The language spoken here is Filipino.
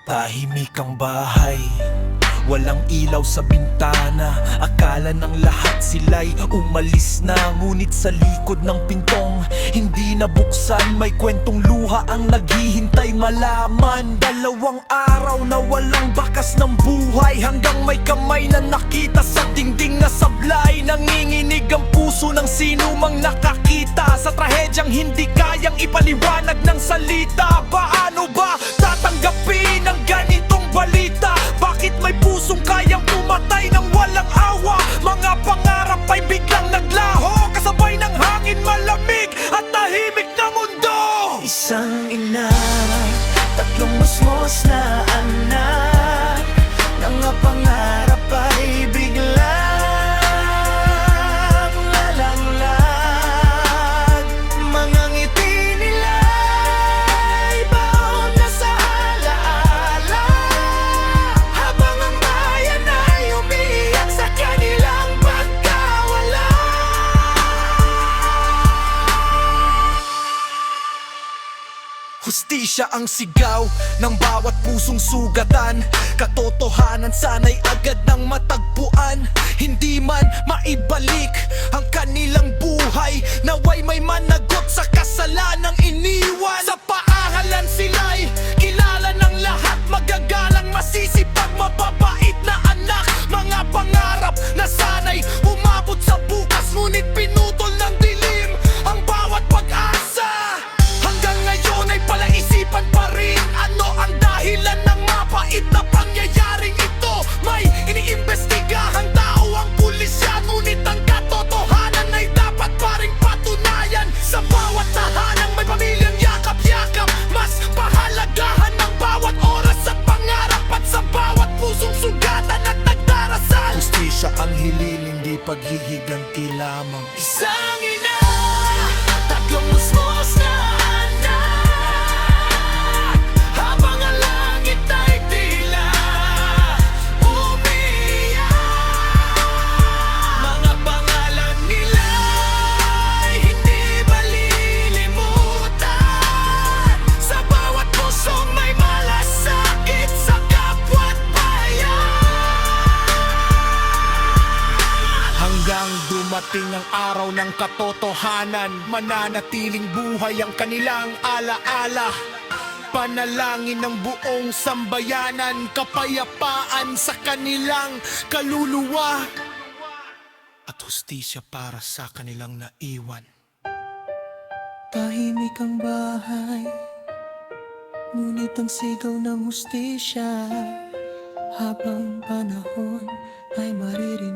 Tahimik ang bahay, walang ilaw sa bintana. Akala ng lahat sila'y umalis na, ngunit sa likod ng pintong hindi nabuksan, may kwentong luha ang naghihintay malaman. 2 araw na walang bakas ng buhay, hanggang may kamay na nakita sa dingding na sablay. Nanginginig ang puso ng sino mang nakakita sa trahedyang hindi kayang ipaliwanag ng salita. Paano ba tatanggapin ang ganitong balita? Bakit may pusong kayang pumatay ng walang awa? Mga pangarap ay biglang naglaho, kasabay ng hangin malamig at tahimik na mundo. Isang ina, 3 musmos na anak, mga pangarap ay biglang nalanglag. Mga ngiti nila'y baon na sa alaala, habang ang bayan ay umiiyak sa kanilang pagkawala. Hustisya ang sigaw ng bawat pusong sugatan, katotohanan sana'y agad ng matagpuan. Hindi man maibalik ang kanilang buhay, naway may managot sa kasalanang iniwan. Sa paaralan sila'y kilala ng lahat, magagalang, masisipag, mababait na anak. Mga pangarap na sana'y umabot sa bukas, ngunit pinutol ng dilim ang bawat pag-asa. Hanggang ngayon ay palaisipan pa rin, ano ang dahilan ng mapait na pangyayaring ito? May iniimbestigahang tao ang pulisya, ngunit ang katotohanan ay dapat pa ring patunayan. Sa bawat tahanang may pamilyang yakap-yakap, mas pahalagahan ng bawat oras at pangarap, at sa bawat pusong sugatan at nagdarasal. Hustisya ang hilil, hindi paghihiganti lamang. Isang ina, 3 musmos na anak, habang ang langit ay tila umiyak. Mga pangalan nila'y hindi malilimutan, sa bawat pusong may malasakit sa kapwa't bayan. Hanggang dumating ang araw ng katotohanan, mananatiling buhay ang kanilang alaala. Panalangin ng buong sambayanan, kapayapaan sa kanilang kaluluwa, at hustisya para sa kanilang naiwan. Tahimik ang bahay, ngunit ang sigaw ng hustisya, habang panahon ay maririnig